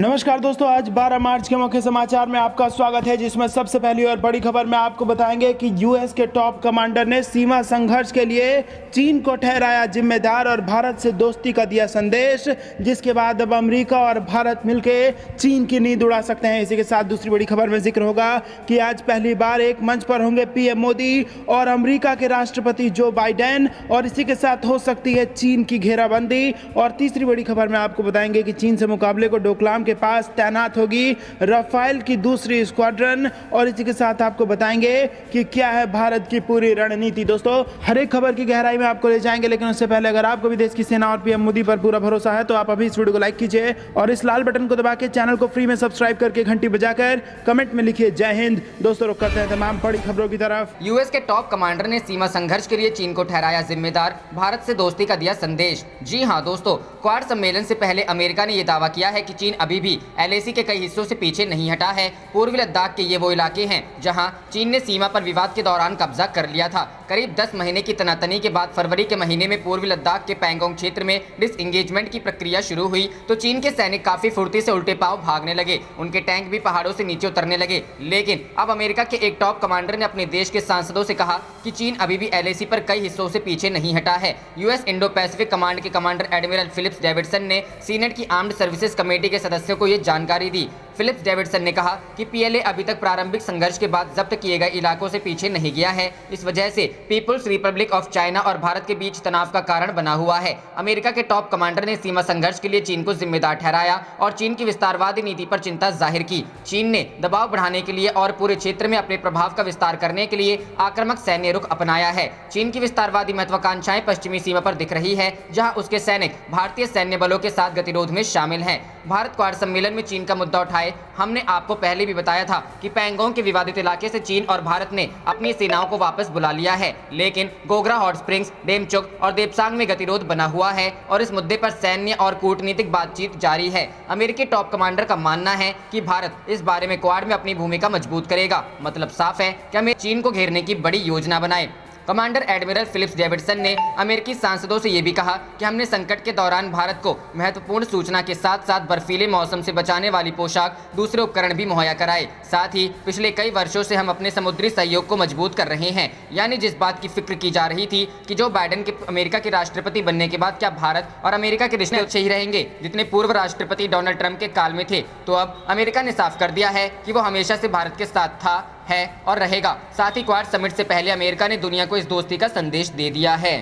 नमस्कार दोस्तों, आज 12 मार्च के मुख्य समाचार में आपका स्वागत है, जिसमें सबसे पहली और बड़ी खबर में आपको बताएंगे कि यूएस के टॉप कमांडर ने सीमा संघर्ष के लिए चीन को ठहराया जिम्मेदार और भारत से दोस्ती का दिया संदेश। जिसके बाद अब अमेरिका और भारत मिलकर चीन की नींद उड़ा सकते हैं। इसी के साथ दूसरी बड़ी खबर में जिक्र होगा कि आज पहली बार एक मंच पर होंगे पीएम मोदी और अमेरिका के राष्ट्रपति जो बाइडेन, और इसी के साथ हो सकती है चीन की घेराबंदी। और तीसरी बड़ी खबर में आपको बताएंगे कि चीन से मुकाबले को डोकलाम के पास तैनात होगी राफेल की दूसरी स्क्वाड्रन। और इसी के साथ आपको बताएंगे कि क्या है भारत की पूरी रणनीति। दोस्तों, हर एक खबर की गहराई में आपको ले जाएंगे, लेकिन उससे पहले अगर आपको भी देश की सेना और पीएम मोदी पर पूरा भरोसा है तो आप अभी इस वीडियो को लाइक कीजिए और इस लाल बटन को दबा के चैनल को फ्री में सब्सक्राइब करके घंटी बजाकर कमेंट में लिखिए जय हिंद। दोस्तों, रुक करते हैं तमाम बड़ी खबरों की तरफ। यूएस के टॉप कमांडर ने सीमा संघर्ष के लिए चीन को ठहराया जिम्मेदार, भारत से दोस्ती का दिया संदेश। जी हां दोस्तों, क्वाड सम्मेलन से पहले अमेरिका ने यह दावा किया है कि चीन अभी भी एलएसी के कई हिस्सों से पीछे नहीं हटा है। पूर्वी लद्दाख के ये वो इलाके हैं जहां चीन ने सीमा पर विवाद के दौरान कब्जा कर लिया था। करीब 10 महीने की तनातनी के बाद फरवरी के महीने में पूर्वी लद्दाख के पैंगोंग क्षेत्र में डिसएंगेजमेंट की प्रक्रिया शुरू हुई तो चीन के सैनिक काफी फुर्ती से उल्टे पांव भागने लगे। उनके टैंक भी पहाड़ों से नीचे उतरने लगे। लेकिन अब अमेरिका के एक टॉप कमांडर ने अपने देश के सांसदों से कहा कि चीन अभी भी एलएसी पर कई हिस्सों से पीछे नहीं हटा है। यूएस इंडो पैसिफिक कमांड के कमांडर एडमिरल फिलिप्स डेविडसन ने सीनेट की आर्म्ड सर्विसेज कमेटी के सदस्यों को यह जानकारी दी। फिलिप्स डेविडसन ने कहा कि पीएलए अभी तक प्रारंभिक संघर्ष के बाद जब्त किए गए इलाकों से पीछे नहीं गया है। इस वजह से पीपुल्स रिपब्लिक ऑफ चाइना और भारत के बीच तनाव का कारण बना हुआ है। अमेरिका के टॉप कमांडर ने सीमा संघर्ष के लिए चीन को जिम्मेदार ठहराया और चीन की विस्तारवादी नीति पर चिंता जाहिर की। चीन ने दबाव बढ़ाने के लिए और पूरे क्षेत्र में अपने प्रभाव का विस्तार करने के लिए आक्रामक सैन्य रुख अपनाया है। चीन की विस्तारवादी महत्वाकांक्षाएं पश्चिमी सीमा पर दिख रही है, जहां उसके सैनिक भारतीय सैन्य बलों के साथ गतिरोध में शामिल हैं। भारत क्वाड सम्मेलन में चीन का मुद्दा उठाए। हमने आपको पहले भी बताया था कि पैंगोंग के विवादित इलाके से चीन और भारत ने अपनी सेनाओं को वापस बुला लिया है, लेकिन गोगरा हॉट स्प्रिंग्स, डेमचुक और देपसांग में गतिरोध बना हुआ है और इस मुद्दे पर सैन्य और कूटनीतिक बातचीत जारी है। अमेरिकी टॉप कमांडर का मानना है कि भारत इस बारे में क्वाड में अपनी भूमिका मजबूत करेगा। मतलब साफ है कि हमें चीन को घेरने की बड़ी योजना बनाए। कमांडर एडमिरल फिलिप्स डेविडसन ने अमेरिकी सांसदों से यह भी कहा कि हमने संकट के दौरान भारत को महत्वपूर्ण सूचना के साथ साथ बर्फीले मौसम से बचाने वाली पोशाक, दूसरे उपकरण भी मुहैया कराए। साथ ही पिछले कई वर्षों से हम अपने समुद्री सहयोग को मजबूत कर रहे हैं। यानी जिस बात की फिक्र की जा रही थी कि जो बाइडेन के अमेरिका के राष्ट्रपति बनने के बाद क्या भारत और अमेरिका के रिश्ते अच्छे ही रहेंगे जितने पूर्व राष्ट्रपति डोनाल्ड ट्रंप के काल में थे, तो अब अमेरिका ने साफ कर दिया है कि वो हमेशा से भारत के साथ था, है और रहेगा। साथ ही क्वाड समिट से पहले अमेरिका ने दुनिया को इस दोस्ती का संदेश दे दिया है।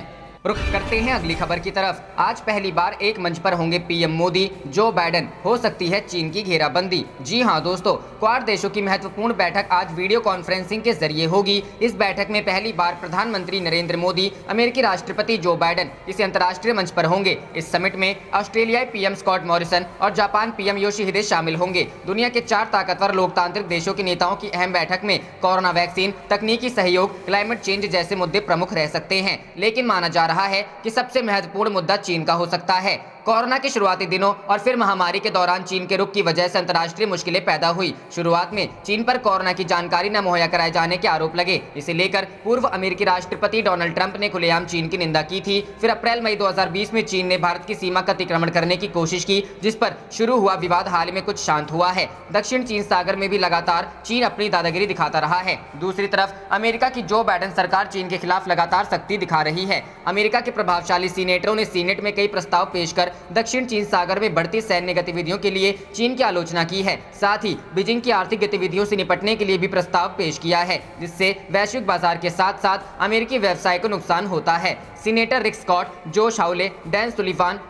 रुख करते हैं अगली खबर की तरफ। आज पहली बार एक मंच पर होंगे पीएम मोदी, जो बाइडेन, हो सकती है चीन की घेराबंदी। जी हां दोस्तों, क्वाड देशों की महत्वपूर्ण बैठक आज वीडियो कॉन्फ्रेंसिंग के जरिए होगी। इस बैठक में पहली बार प्रधानमंत्री नरेंद्र मोदी, अमेरिकी राष्ट्रपति जो बाइडेन किसी अंतर्राष्ट्रीय मंच पर होंगे। इस समिट में ऑस्ट्रेलियाई पीएम स्कॉट मॉरिसन और जापान पीएम योशिहिदे शामिल होंगे। दुनिया के 4 ताकतवर लोकतांत्रिक देशों के नेताओं की अहम बैठक में कोरोना वैक्सीन, तकनीकी सहयोग, क्लाइमेट चेंज जैसे मुद्दे प्रमुख रह सकते हैं, लेकिन माना जा रहा है कि सबसे महत्वपूर्ण मुद्दा चीन का हो सकता है। कोरोना के शुरुआती दिनों और फिर महामारी के दौरान चीन के रुख की वजह से अंतर्राष्ट्रीय मुश्किलें पैदा हुई। शुरुआत में चीन पर कोरोना की जानकारी न मुहैया कराए जाने के आरोप लगे। इसे लेकर पूर्व अमेरिकी राष्ट्रपति डोनाल्ड ट्रंप ने खुलेआम चीन की निंदा की थी। फिर अप्रैल मई 2020 में चीन ने भारत की सीमा का अतिक्रमण करने की कोशिश की, जिस पर शुरू हुआ विवाद हाल में कुछ शांत हुआ है। दक्षिण चीन सागर में भी लगातार चीन अपनी दादागिरी दिखाता रहा है। दूसरी तरफ अमेरिका की जो बाइडेन सरकार चीन के खिलाफ लगातार सख्ती दिखा रही है। अमेरिका के प्रभावशाली सीनेटरों ने सीनेट में कई प्रस्ताव पेश कर दक्षिण चीन सागर में बढ़ती सैन्य गतिविधियों के लिए चीन की आलोचना की है। साथ ही बीजिंग की आर्थिक गतिविधियों से निपटने के लिए भी प्रस्ताव पेश किया है, जिससे वैश्विक बाजार के साथ साथ अमेरिकी व्यवसाय को नुकसान होता है। सीनेटर रिक स्कॉट, जो शाउले, डैन सुलिवान,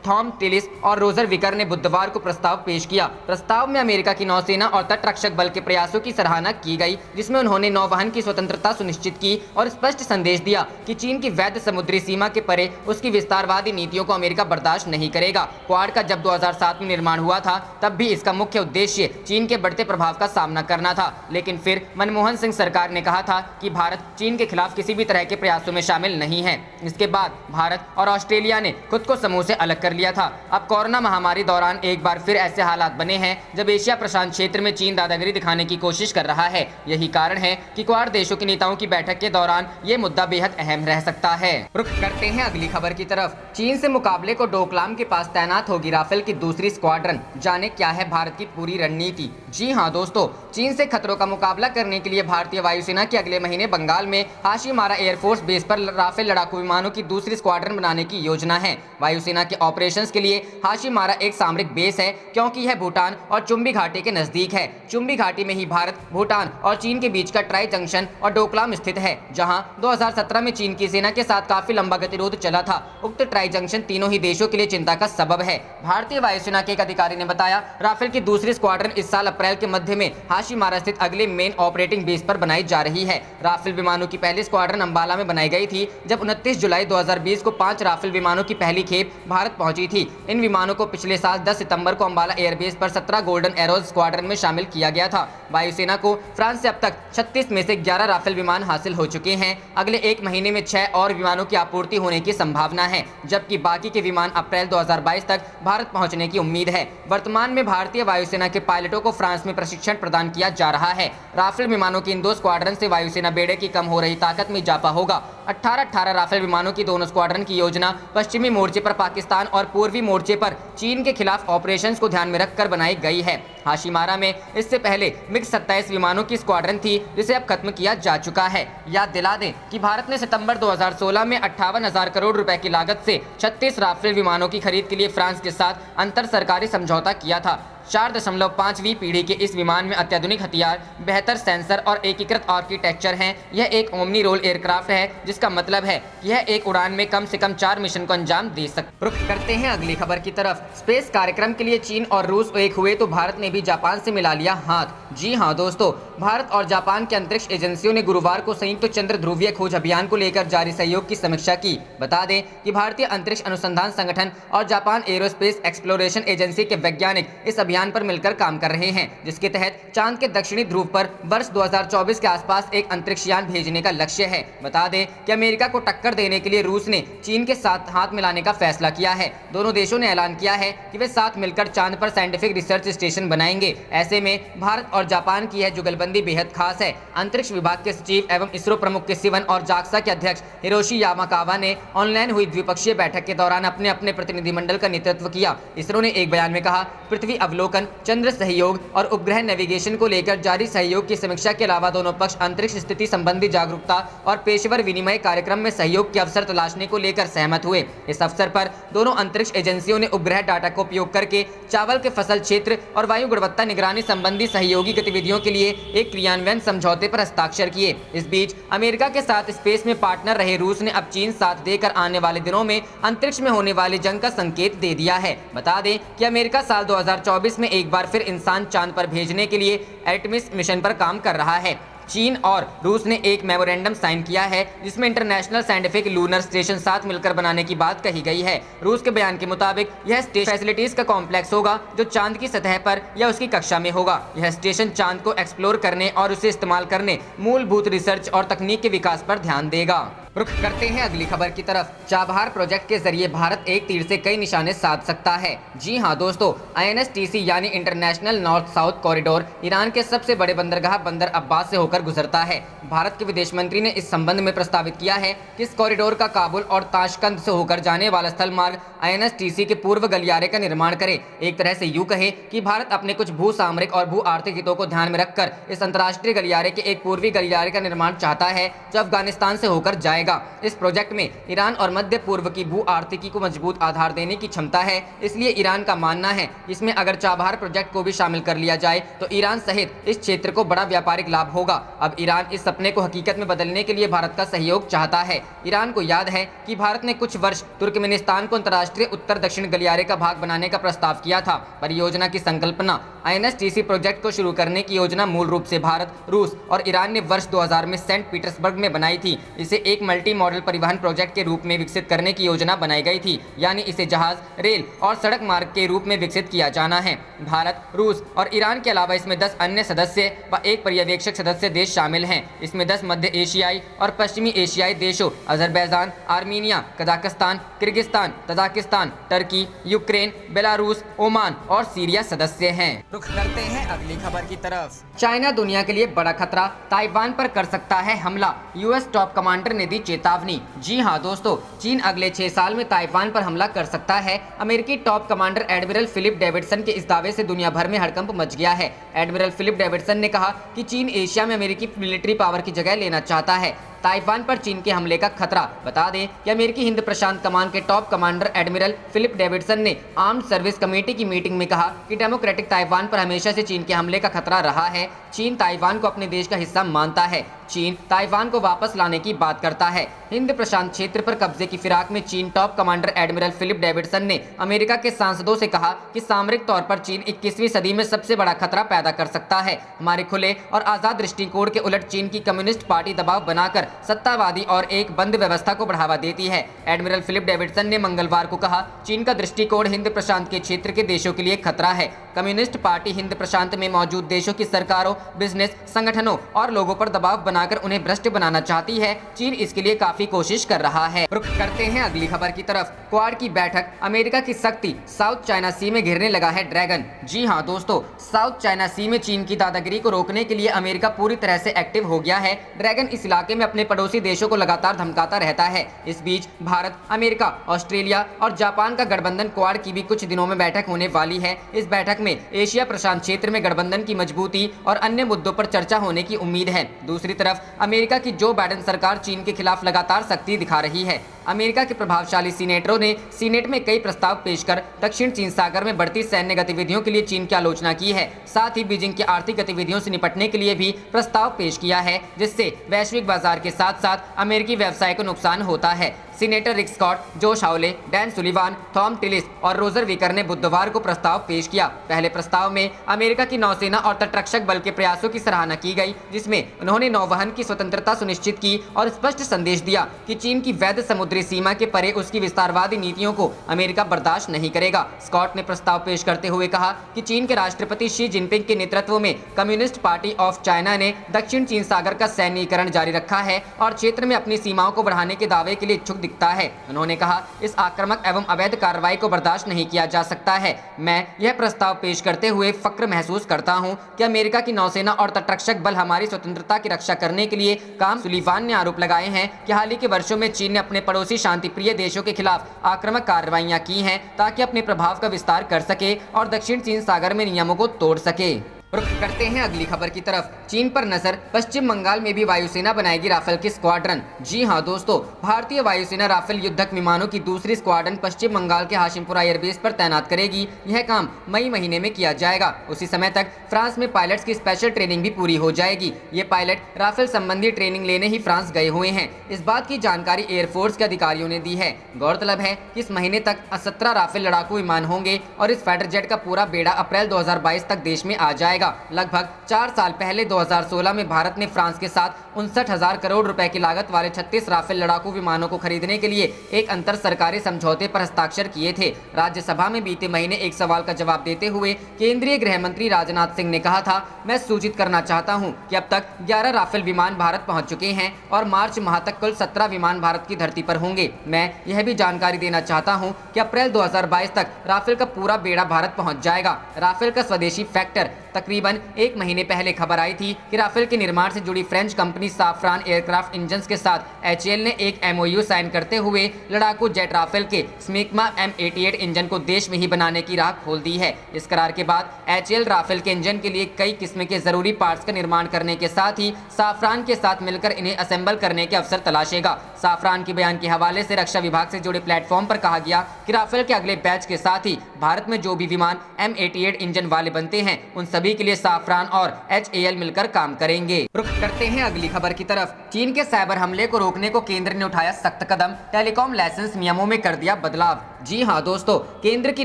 थॉम टिलिस और रोजर विकर ने बुधवार को प्रस्ताव पेश किया। प्रस्ताव में अमेरिका की नौसेना और तटरक्षक बल के प्रयासों की सराहना की गई, जिसमें उन्होंने नौवहन की स्वतंत्रता सुनिश्चित की और स्पष्ट संदेश दिया कि चीन की वैध समुद्री सीमा के परे उसकी विस्तारवादी नीतियों को अमेरिका बर्दाश्त नहीं करेगा। क्वाड का जब 2007 में निर्माण हुआ था, तब भी इसका मुख्य उद्देश्य चीन के बढ़ते प्रभाव का सामना करना था, लेकिन फिर मनमोहन सिंह सरकार ने कहा था कि भारत चीन के खिलाफ किसी भी तरह के प्रयासों में शामिल नहीं है। इसके बाद भारत और ऑस्ट्रेलिया ने खुद को समूह से अलग कर लिया था। अब कोरोना महामारी दौरान एक बार फिर ऐसे हालात बने हैं जब एशिया प्रशांत क्षेत्र में चीन दादागिरी दिखाने की कोशिश कर रहा है। यही कारण है कि क्वाड देशों के नेताओं की बैठक के दौरान ये मुद्दा बेहद अहम रह सकता है। रुख करते हैं अगली खबर की तरफ। चीन से मुकाबले को डोकलाम के पास तैनात होगी राफेल की दूसरी स्क्वाड्रन। जाने क्या है भारत की पूरी रणनीति। जी हाँ दोस्तों, चीन से खतरों का मुकाबला करने के लिए भारतीय वायुसेना की अगले महीने बंगाल में हाशीमारा एयरफोर्स बेस पर राफेल लड़ाकू विमानों की दूसरी स्क्वाड्रन बनाने की योजना है। वायुसेना के ऑपरेशंस के लिए हाशीमारा एक सामरिक बेस है क्योंकि यह भूटान और चुम्बी घाटी के नजदीक है। चुम्बी घाटी में ही भारत, भूटान और चीन के बीच का ट्राई जंक्शन और डोकलाम स्थित है, जहां 2017 में चीन की सेना के साथ काफी लंबा गतिरोध चला था। उक्त ट्राई जंक्शन तीनों ही देशों के लिए चिंता का सबब है। भारतीय वायुसेना के एक अधिकारी ने बताया, राफेल की दूसरी स्क्वाड्रन इस साल अप्रैल के मध्य में हाशीमारा स्थित अगले मेन ऑपरेटिंग बेस पर बनाई जा रही है। राफेल विमानों की पहली स्क्वाड्रन अंबाला में बनाई गई थी, जब 29 जुलाई 2020 को 5 राफेल विमानों की पहली खेप भारत पहुंची थी। इन विमानों को पिछले साल 10 सितंबर को अंबाला एयरबेस पर 17 गोल्डन एरोज स्क्वाड्रन में शामिल किया गया था। वायुसेना को फ्रांस से अब तक 36 में से 11 राफेल विमान हासिल हो चुके हैं। अगले एक महीने में 6 और विमानों की आपूर्ति होने की संभावना है, जबकि बाकी के विमान अप्रैल 2022 तक भारत पहुंचने की उम्मीद है। वर्तमान में भारतीय वायुसेना के पायलटों को फ्रांस में प्रशिक्षण प्रदान किया जा रहा है। राफेल विमानों की इन 2 स्क्वाड्रन से वायुसेना बेड़े की कम हो रही ताकत में इजाफा होगा। 18 राफेल विमानों की दोनों स्क्वाड्रन की योजना पश्चिमी मोर्चे पर पाकिस्तान और पूर्वी मोर्चे पर चीन के खिलाफ ऑपरेशंस को ध्यान में रखकर बनाई गई है। हाशीमारा में इससे पहले मिग 27 विमानों की स्क्वाड्रन थी, जिसे अब खत्म किया जा चुका है। याद दिला दें कि भारत ने सितंबर 2016 में 58,000 करोड़ रुपए की लागत से 36 राफेल विमानों की खरीद के लिए फ्रांस के साथ अंतर सरकारी समझौता किया था। 4.5वीं पीढ़ी के इस विमान में अत्याधुनिक हथियार, बेहतर सेंसर और एकीकृत आर्किटेक्चर हैं। यह एक ओमनी रोल एयरक्राफ्ट है, जिसका मतलब है कि यह एक उड़ान में कम से कम 4 मिशन को अंजाम दे सकता। रुख करते हैं अगली खबर की तरफ। स्पेस कार्यक्रम के लिए चीन और रूस एक हुए तो भारत ने भी जापान से मिला लिया हाथ। जी हाँ दोस्तों, भारत और जापान के अंतरिक्ष एजेंसियों ने गुरुवार को संयुक्त चंद्र ध्रुवीय खोज अभियान को लेकर जारी सहयोग की समीक्षा की। बता दें कि भारतीय अंतरिक्ष अनुसंधान संगठन और जापान एरोस्पेस एक्सप्लोरेशन एजेंसी के वैज्ञानिक इस अभियान पर मिलकर काम कर रहे हैं, जिसके तहत चांद के दक्षिणी ध्रुव पर वर्ष 2024 के आसपास एक अंतरिक्ष यान भेजने का लक्ष्य है। बता दें कि अमेरिका को टक्कर देने के लिए रूस ने चीन के साथ हाथ मिलाने का फैसला किया है। दोनों देशों ने ऐलान किया है कि वे साथ मिलकर चांद पर साइंटिफिक रिसर्च स्टेशन बनाएंगे। ऐसे में भारत और जापान की यह जुगलबंदी बेहद खास है। अंतरिक्ष विभाग के सचिव एवं इसरो प्रमुख के सिवन और जाक्सा के अध्यक्ष हिरोशी यामाकावा ने ऑनलाइन हुई द्विपक्षीय बैठक के दौरान अपने अपने प्रतिनिधिमंडल का नेतृत्व किया। इसरो ने एक बयान में कहा, पृथ्वी अवलोकन, चंद्र सहयोग और उपग्रह नेविगेशन को लेकर जारी सहयोग की समीक्षा के अलावा दोनों पक्ष अंतरिक्ष स्थिति संबंधी जागरूकता और पेशेवर विनिमय कार्यक्रम में सहयोग के अवसर तलाशने को लेकर सहमत हुए। इस अवसर पर दोनों अंतरिक्ष एजेंसियों ने उपग्रह डाटा का उपयोग करके चावल के फसल क्षेत्र और वायु गुणवत्ता निगरानी संबंधी सहयोगी गतिविधियों के लिए एक क्रियान्वयन समझौते पर हस्ताक्षर किए। इस बीच अमेरिका के साथ स्पेस में पार्टनर रहे रूस ने अब चीन साथ देकर आने वाले दिनों में अंतरिक्ष में होने वाली जंग का संकेत दे दिया है। बता दें कि अमेरिका साल 2024 में एक बार फिर इंसान चांद पर भेजने के लिए आर्टेमिस मिशन पर काम कर रहा है। चीन और रूस ने एक मेमोरेंडम साइन किया है, जिसमें इंटरनेशनल साइंटिफिक लूनर स्टेशन साथ मिलकर बनाने की बात कही गई है। रूस के बयान के मुताबिक यह स्टेशन फैसिलिटीज का कॉम्प्लेक्स होगा जो चांद की सतह पर या उसकी कक्षा में होगा। यह स्टेशन चांद को एक्सप्लोर करने और उसे इस्तेमाल करने, मूलभूत रिसर्च और तकनीक के विकास पर ध्यान देगा। रुख करते हैं अगली खबर की तरफ। चाबहार प्रोजेक्ट के जरिए भारत एक तीर से कई निशाने साध सकता है। जी हां दोस्तों, INSTC यानी international north south corridor Iran के सबसे बड़े बंदरगाह बंदर अब्बास से होकर गुजरता है। भारत के विदेश मंत्री ने इस संबंध में प्रस्तावित किया है कि इस कॉरिडोर का काबुल और ताशकंद से होकर जाने वाला स्थल मार्ग INSTC के पूर्व गलियारे का निर्माण करे। एक तरह से यूं कहे कि भारत अपने कुछ भू सामरिक और भू आर्थिक हितों को ध्यान में रखकर इस अंतर्राष्ट्रीय गलियारे के एक पूर्वी गलियारे का निर्माण चाहता है जो अफगानिस्तान से होकर जाएगा। इस प्रोजेक्ट में ईरान और मध्य पूर्व की भू आर्थिकी को मजबूत आधार देने की क्षमता है। इसलिए ईरान का मानना है इसमें अगर चाबहार प्रोजेक्ट को भी शामिल कर लिया जाए तो ईरान सहित इस क्षेत्र को बड़ा व्यापारिक लाभ होगा। अब ईरान इस सपने को हकीकत में बदलने के लिए भारत का सहयोग चाहता है। ईरान को याद है कि भारत ने कुछ वर्ष तुर्कमेनिस्तान को अंतर्राष्ट्रीय उत्तर दक्षिण गलियारे का भाग बनाने का प्रस्ताव किया था। परियोजना की संकल्पना INSTC प्रोजेक्ट को शुरू करने की योजना मूल रूप से भारत, रूस और ईरान ने वर्ष 2000 में सेंट पीटर्सबर्ग में बनाई थी। इसे एक मल्टी मॉडल परिवहन प्रोजेक्ट के रूप में विकसित करने की योजना बनाई गई थी, यानी इसे जहाज, रेल और सड़क मार्ग के रूप में विकसित किया जाना है। भारत, रूस और ईरान के अलावा इसमें 10 अन्य सदस्य व एक पर्यवेक्षक सदस्य देश शामिल हैं। इसमें 10 मध्य एशियाई और पश्चिमी एशियाई देशों Azerbaijan, Armenia, Kazakhstan, Kyrgyzstan, Tajikistan, Turkey, Ukraine, Belarus, Oman और सीरिया सदस्य हैं। रुख करते हैं अगली खबर की तरफ। चाइना दुनिया के लिए बड़ा खतरा, ताइवान पर कर सकता है हमला, यूएस टॉप कमांडर ने दी चेतावनी। जी हां दोस्तों, चीन अगले 6 साल में ताइवान पर हमला कर सकता है। अमेरिकी top commander admiral Philip Davidson के इस दावे से दुनिया भर में हड़कंप मच गया है। एडमिरल फिलिप डेविडसन ने कहा कि चीन एशिया में अमेरिकी मिलिट्री पावर की जगह लेना चाहता है। ताइवान पर चीन के हमले का खतरा। बता दें कि अमेरिकी हिंद प्रशांत कमान के top commander admiral Philip Davidson ने आर्म्ड सर्विस कमेटी की मीटिंग में कहा कि डेमोक्रेटिक ताइवान पर हमेशा से चीन के हमले का खतरा रहा है। चीन ताइवान को अपने देश का हिस्सा मानता है। चीन ताइवान को वापस लाने की बात करता है। हिंद प्रशांत क्षेत्र पर कब्जे की फिराक में चीन top commander admiral Philip Davidson ने अमेरिका के सांसदों से कहा कि सामरिक तौर पर चीन 21वीं सदी में सबसे बड़ा खतरा पैदा कर सकता है। हमारे खुले और आजाद दृष्टिकोण के उलट चीन की कम्युनिस्ट पार्टी दबाव बनाकर सत्तावादी और एक बंद व्यवस्था को बढ़ावा देती है। एडमिरल फिलिप डेविडसन ने मंगलवार को कहा, चीन का दृष्टिकोण हिंद प्रशांत के क्षेत्र के देशों के लिए खतरा है। कम्युनिस्ट पार्टी हिंद प्रशांत में मौजूद देशों की सरकारों, बिजनेस संगठनों और लोगों पर दबाव बनाकर उन्हें भ्रष्ट बनाना चाहती है। चीन इसके लिए काफी कोशिश कर रहा है। रुख करते हैं अगली खबर की तरफ। क्वाड की बैठक, अमेरिका की सख्ती, साउथ चाइना सी में घिरने लगा है ड्रैगन। जी हां दोस्तों, साउथ चाइना सी में चीन की दादागिरी को रोकने के लिए अमेरिका पूरी तरह से एक्टिव हो गया है। ड्रैगन इस इलाके में अपने पड़ोसी देशों को लगातार धमकाता रहता है। इस बीच भारत, अमेरिका, ऑस्ट्रेलिया और जापान का गठबंधन क्वाड की भी कुछ दिनों में बैठक होने वाली है। इस बैठक में एशिया प्रशांत क्षेत्र में गठबंधन की मजबूती और अन्य मुद्दों पर चर्चा होने की उम्मीद है। दूसरी तरफ अमेरिका की जो बाइडेन सरकार चीन के खिलाफ लगातार सख्ती दिखा रही है। अमेरिका के प्रभावशाली सीनेटरों ने सीनेट में कई प्रस्ताव पेश कर दक्षिण चीन सागर में बढ़ती सैन्य गतिविधियों के लिए चीन की आलोचना की है। साथ ही बीजिंग की आर्थिक गतिविधियों से निपटने के लिए भी प्रस्ताव पेश किया है, जिससे वैश्विक बाजार के साथ साथ अमेरिकी व्यवसाय को नुकसान होता है। सीनेटर रिक स्कॉट, जोश हाउले, डैन सुलिवान, थॉम टिलिस और रोजर विकर ने बुधवार को प्रस्ताव पेश किया। पहले प्रस्ताव में अमेरिका की नौसेना और तटरक्षक बल के प्रयासों की सराहना की गई, जिसमें उन्होंने नौवहन की स्वतंत्रता सुनिश्चित की और स्पष्ट संदेश दिया कि चीन की वैध समुद्री सीमा के परे उसकी विस्तारवादी नीतियों को अमेरिका बर्दाश्त नहीं करेगा। स्कॉट ने प्रस्ताव पेश करते हुए कहा कि चीन के राष्ट्रपति शी जिनपिंग के नेतृत्व में कम्युनिस्ट पार्टी ऑफ चाइना ने दक्षिण चीन सागर का सैन्यीकरण जारी रखा है और क्षेत्र में अपनी सीमाओं को बढ़ाने के दावे के लिए इच्छुक दिखता है। उन्होंने कहा, इस आक्रामक एवं अवैध कार्रवाई को बर्दाश्त नहीं किया जा सकता है। मैं यह प्रस्ताव पेश करते हुए फक्र महसूस करता हूं कि अमेरिका की नौसेना और तटरक्षक बल हमारी स्वतंत्रता की रक्षा करने के लिए काम। सुलिवान ने आरोप लगाए हैं कि हाल ही के वर्षों में चीन ने अपने पड़ोसी शांतिप्रिय देशों के खिलाफ आक्रामक कार्रवाइयां की हैं ताकि अपने प्रभाव का विस्तार कर सके और दक्षिण चीन सागर में नियमों को तोड़ सके। रुख करते हैं अगली खबर की तरफ। चीन पर नजर, पश्चिम बंगाल में भी वायुसेना बनाएगी राफेल की स्क्वाड्रन। जी हां दोस्तों, भारतीय वायुसेना राफेल युद्धक विमानों की दूसरी स्क्वाड्रन पश्चिम बंगाल के हाशिमपुरा एयरबेस पर तैनात करेगी। यह काम मई महीने में किया जाएगा। उसी समय तक फ्रांस में पायलट्स की स्पेशल ट्रेनिंग भी पूरी हो जाएगी। ये पायलट राफेल संबंधी ट्रेनिंग लेने ही फ्रांस गए हुए हैं। इस बात की जानकारी एयरफोर्स के अधिकारियों ने दी है। गौरतलब है कि इस महीने तक 17 राफेल लड़ाकू विमान होंगे और इस फाइटर जेट का पूरा बेड़ा अप्रैल 2022 तक देश में आ जाएगा। लगभग 4 साल पहले 2016 में भारत ने फ्रांस के साथ 59,000 करोड़ रुपए की लागत वाले 36 राफेल लड़ाकू विमानों को खरीदने के लिए एक अंतर सरकारी समझौते पर हस्ताक्षर किए थे। राज्यसभा में बीते महीने एक सवाल का जवाब देते हुए केंद्रीय गृह मंत्री राजनाथ सिंह ने कहा था, मैं सूचित करना चाहता हूं कि अब तक 11 राफेल विमान भारत पहुंच चुके हैं और मार्च माह तक कुल 17 विमान भारत की धरती पर होंगे। मैं यह भी जानकारी देना चाहता हूं कि अप्रैल 2022 तक राफेल का पूरा बेड़ा भारत पहुंच जाएगा। राफेल का स्वदेशी फैक्टर तकरीबन 1 महीने पहले खबर आई थी कि राफेल के निर्माण से जुड़ी फ्रेंच कंपनी साफ्रान एयरक्राफ्ट इंजन्स के साथ एचएएल ने एक एमओयू साइन करते हुए लड़ाकू जेट राफेल के स्मिगमा M88 इंजन को देश में ही बनाने की राह खोल दी है। इस करार के बाद एचएएल राफेल के इंजन के लिए कई किस्म के जरूरी पार्ट्स का निर्माण करने के साथ ही साफ्रान के साथ मिलकर इन्हें असेंबल करने के अवसर तलाशेगा। साफ्रान के बयान के हवाले से रक्षा विभाग से जुड़े प्लेटफॉर्म पर कहा गया कि राफेल के अगले बैच के साथ ही भारत में जो भी विमान M88 इंजन वाले बनते हैं उन सभी के लिए साफ्रान और HAL मिलकर काम करेंगे। रुख करते हैं अगली खबर की तरफ। चीन के साइबर हमले को रोकने को केंद्र ने उठाया सख्त कदम, टेलीकॉम लाइसेंस नियमों में कर दिया बदलाव। जी हाँ दोस्तों, केंद्र की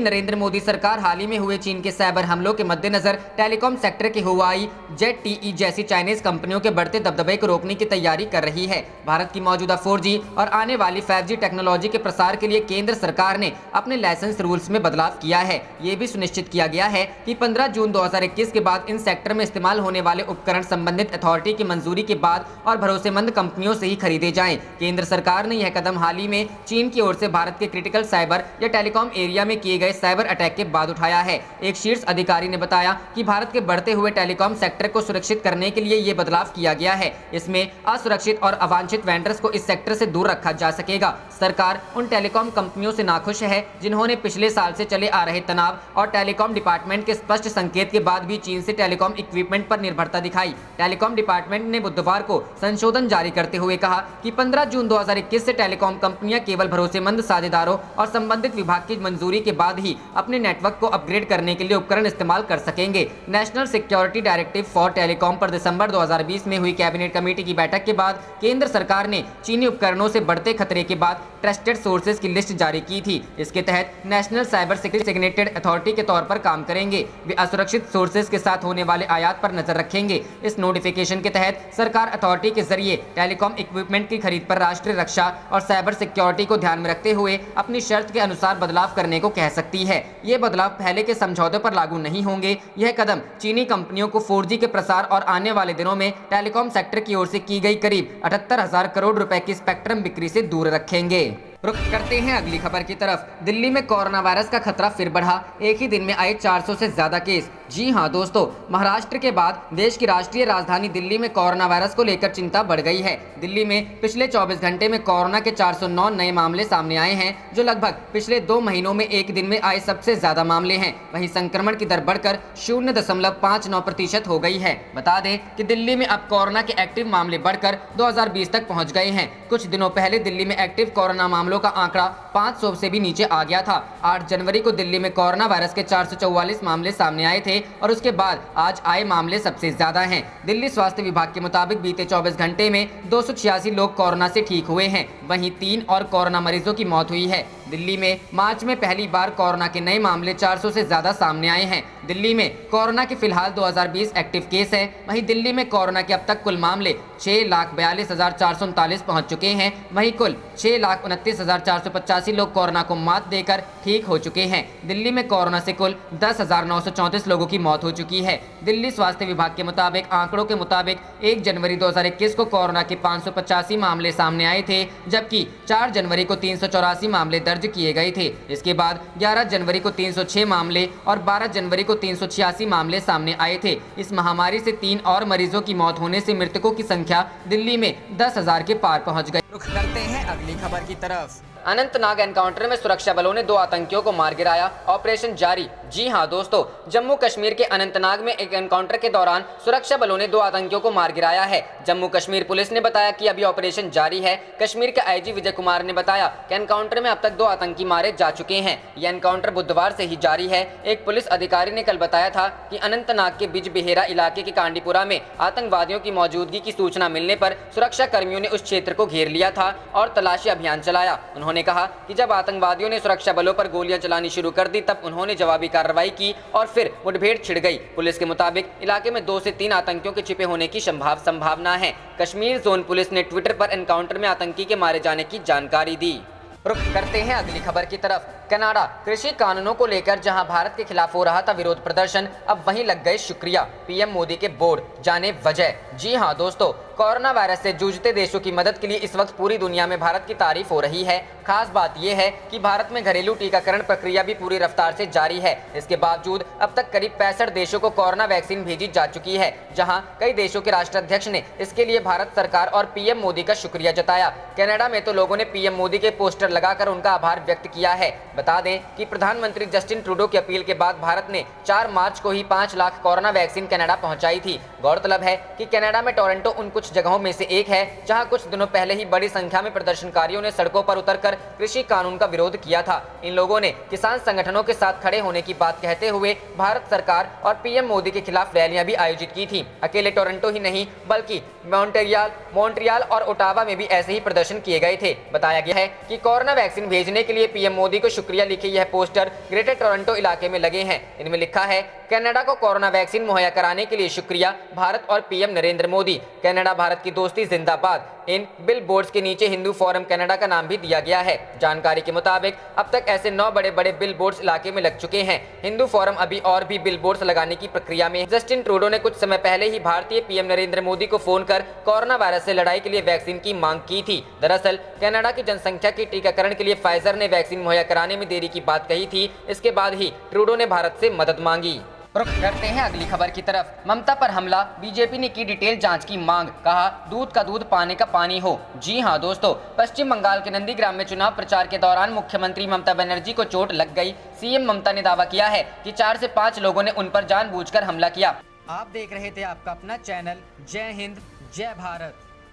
नरेंद्र मोदी सरकार हाल ही में हुए चीन के साइबर हमलों के मद्देनजर टेलीकॉम सेक्टर के हुआई, ZTE जैसी चाइनीज कंपनियों के बढ़ते दबदबे को रोकने की तैयारी कर रही है। भारत की मौजूदा 4G और आने वाली 5G टेक्नोलॉजी के प्रसार के लिए केंद्र सरकार ने अपने लाइसेंस रूल्स में बदलाव किया है। ये भी सुनिश्चित किया गया है कि 15 जून 2021 के बाद इन सेक्टर में इस्तेमाल होने वाले उपकरण संबंधित अथॉरिटी की मंजूरी के बाद और भरोसेमंद कंपनियों से ही खरीदे जाएं। केंद्र सरकार ने यह कदम हाल ही में चीन की ओर से भारत के क्रिटिकल साइबर या टेलीकॉम एरिया में किए गए साइबर अटैक के बाद उठाया है। एक शीर्ष अधिकारी ने बताया कि भारत के बढ़ते हुए टेलीकॉम सेक्टर को सुरक्षित करने के लिए ये बदलाव किया गया है। इसमें असुरक्षित और अवांछित वेंडर्स को इस सेक्टर से दूर रखा जा सकेगा। सरकार उन टेलीकॉम कंपनियों से नाखुश है जिन्होंने पिछले साल से चले आ रहे तनाव और टेलीकॉम डिपार्टमेंट के स्पष्ट संकेत के बाद भी चीन से टेलीकॉम इक्विपमेंट पर निर्भरता दिखाई। टेलीकॉम डिपार्टमेंट ने बुधवार को संशोधन जारी करते हुए कहा कि 15 जून 2021 से टेलीकॉम कंपनियां केवल भरोसेमंद साझेदारों और संबंधित विभाग की मंजूरी के बाद ही अपने नेटवर्क को अपग्रेड करने के लिए उपकरण इस्तेमाल कर सकेंगे। National security directive for telecom पर दिसंबर 2020 में हुई कैबिनेट कमेटी की बैठक के बाद केंद्र सरकार ने चीनी उपकरणों से बढ़ते खतरे के बाद ट्रस्टेड सोर्सेज की लिस्ट जारी की थी। इसके तहत national cyber security designated authority के तौर पर काम करेंगे। वे असुरक्षित सोर्सेज के साथ होने वाले आयात पर नजर रखेंगे। इस नोटिफिकेशन के तहत सरकार अथॉरिटी के जरिए टेलीकॉम इक्विपमेंट की खरीद पर राष्ट्रीय रक्षा और साइबर सिक्योरिटी को ध्यान में रखते हुए अपनी शर्त के अनुसार बदलाव करने को कह सकती है। ये बदलाव पहले के समझौते पर लागू नहीं होंगे। यह कदम चीनी कंपनियों को 4G के प्रसार और आने वाले दिनों में टेलीकॉम सेक्टर की ओर से की गई करीब 78,000 करोड़ रुपए की स्पेक्ट्रम बिक्री से दूर रखेंगे। रुख करते हैं अगली खबर की तरफ। दिल्ली में कोरोना वायरस का खतरा फिर बढ़ा, एक ही दिन में आए 400 से ज्यादा केस। जी हां दोस्तों, महाराष्ट्र के बाद देश की राष्ट्रीय राजधानी दिल्ली में कोरोना वायरस को लेकर चिंता बढ़ गई है। दिल्ली में पिछले 24 घंटे में कोरोना के 409 नए मामले सामने आए हैं, जो लगभग पिछले 2 महीनों में एक दिन में आए सबसे ज्यादा मामले हैं। वहीं संक्रमण की दर बढ़कर 0.59% हो गई है। बता दें कि दिल्ली में अब कोरोना के एक्टिव मामले बढ़कर 2020 तक पहुँच गए हैं। कुछ दिनों पहले दिल्ली में एक्टिव कोरोना मामलों का आंकड़ा 500 से भी नीचे आ गया था। 8 जनवरी को दिल्ली में कोरोना वायरस के 444 मामले सामने आए थे और उसके बाद आज आए मामले सबसे ज्यादा हैं। दिल्ली स्वास्थ्य विभाग के मुताबिक बीते 24 घंटे में 286 लोग कोरोना से ठीक हुए हैं। वहीं 3 और कोरोना मरीजों की मौत हुई है। दिल्ली में मार्च में पहली बार कोरोना के नए मामले 400 से ज्यादा सामने आए हैं। दिल्ली में कोरोना के फिलहाल 2020 एक्टिव केस हैं। वहीं दिल्ली में कोरोना के अब तक कुल मामले 6,42,439 पहुंच चुके हैं। वहीं कुल 6,29,485 लोग कोरोना को मात देकर ठीक हो चुके हैं। दिल्ली में कोरोना से कुल 10,934 लोगों की मौत हो चुकी है। दिल्ली स्वास्थ्य विभाग के मुताबिक आंकड़ों के मुताबिक 1 जनवरी 2021 को कोरोना के 585 मामले सामने आए थे, जबकि 4 जनवरी को 384 मामले दर्ज किए गए थे। इसके बाद 11 जनवरी को 306 मामले और 12 जनवरी को 386 मामले सामने आए थे। इस महामारी से 3 और मरीजों की मौत होने से मृतकों की संख्या दिल्ली में 10,000 के पार पहुंच गई। रुख करते हैं अगली खबर की तरफ। अनंतनाग एनकाउंटर में सुरक्षा बलों ने 2 आतंकियों को मार गिराया, ऑपरेशन जारी। जी हां दोस्तों, जम्मू कश्मीर के अनंतनाग में एक एनकाउंटर के दौरान सुरक्षा बलों ने 2 आतंकियों को मार गिराया है। जम्मू कश्मीर पुलिस ने बताया कि अभी ऑपरेशन जारी है। कश्मीर के IG विजय कुमार ने बताया कि एनकाउंटर में अब तक 2 आतंकी मारे जा चुके हैं। यह एनकाउंटर बुधवार से ही जारी है। एक पुलिस अधिकारी ने कल बताया था कि अनंतनाग के बिजबेहरा इलाके के कांडीपुरा में आतंकवादियों की मौजूदगी की सूचना मिलने पर सुरक्षा कर्मियों ने उस क्षेत्र को घेर लिया था और तलाशी अभियान चलाया। उन्होंने कहा कि जब आतंकवादियों ने सुरक्षा बलों पर गोलियां चलानी शुरू कर दी, तब उन्होंने जवाबी कार्रवाई की और फिर मुठभेड़ छिड़ गई। पुलिस के मुताबिक इलाके में 2 से 3 आतंकियों के छिपे होने की संभावना है। कश्मीर जोन पुलिस ने ट्विटर पर एनकाउंटर में आतंकी के मारे जाने की जानकारी दी। रुख करते हैं अगली खबर की तरफ। कनाडा कृषि कानूनों को लेकर जहां भारत के खिलाफ हो रहा था विरोध प्रदर्शन, अब वहीं लग गए शुक्रिया पीएम मोदी के बोर्ड, जाने वजह। जी हां दोस्तों, कोरोना वायरस से जूझते देशों की मदद के लिए इस वक्त पूरी दुनिया में भारत की तारीफ हो रही है। खास बात यह है कि भारत में घरेलू टीकाकरण प्रक्रिया भी पूरी रफ्तार से जारी है। इसके बावजूद अब तक करीब 65 देशों को कोरोना वैक्सीन भेजी जा चुकी है, जहां कई देशों के राष्ट्राध्यक्ष ने इसके लिए भारत सरकार और पीएम मोदी का शुक्रिया जताया। कनाडा में तो लोगों ने पीएम मोदी के पोस्टर लगाकर उनका आभार व्यक्त किया है। बता दें कि प्रधानमंत्री जस्टिन ट्रूडो की अपील के बाद भारत ने 4 मार्च को ही 5 लाख कोरोना वैक्सीन कनाडा पहुंचाई थी। गौरतलब है कि कनाडा में टोरंटो उन कुछ जगहों में से एक है जहां कुछ दिनों पहले ही बड़ी संख्या में प्रदर्शनकारियों ने सड़कों पर उतरकर कृषि कानून का विरोध किया था। इन लोगों ने किसान संगठनों के साथ खड़े होने की बात कहते हुए भारत सरकार और पीएम मोदी के खिलाफ रैलियां भी आयोजित की थी। अकेले टोरंटो ही नहीं बल्कि मॉन्ट्रियल और ओटावा में भी ऐसे ही प्रदर्शन किए गए थे। बताया गया है कि कोरोना वैक्सीन भेजने के लिए पीएम मोदी को शुक्रिया लिखे यह पोस्टर ग्रेटर टोरंटो इलाके में लगे हैं। इनमें लिखा है, कनाडा को कोरोना वैक्सीन मुहैया कराने के लिए शुक्रिया, भारत और पीएम नरेंद्र मोदी। कनाडा भारत की दोस्ती जिंदाबाद। इन बिल बोर्ड्स के नीचे हिंदू फोरम कनाडा का नाम भी दिया गया है। जानकारी के मुताबिक अब तक ऐसे 9 बड़े बड़े बिल बोर्ड्स इलाके में लग चुके हैं। हिंदू फोरम अभी और भी बिल बोर्ड्स लगाने की प्रक्रिया में है। जस्टिन ट्रूडो ने कुछ समय पहले ही भारतीय पीएम नरेंद्र मोदी को फोन कर कोरोना वायरस से लड़ाई के लिए वैक्सीन की मांग की थी। दरअसल कनाडा की जनसंख्या के टीकाकरण के लिए फाइजर ने वैक्सीन मुहैया कराने में देरी की बात कही थी। इसके बाद ही ट्रूडो ने भारत से मदद मांगी। रुख करते हैं अगली खबर की तरफ। ममता पर हमला, बीजेपी ने की डिटेल जांच की मांग, कहा दूध का दूध पानी का पानी हो। जी हां दोस्तों, पश्चिम बंगाल के नंदीग्राम में चुनाव प्रचार के दौरान मुख्यमंत्री ममता बनर्जी को चोट लग गई। सीएम ममता ने दावा किया है कि 4 से 5 लोगों ने उन पर जानबूझकर हमला किया। आप देख रहे थे आपका अपना चैनल जय हिंद जय भारत।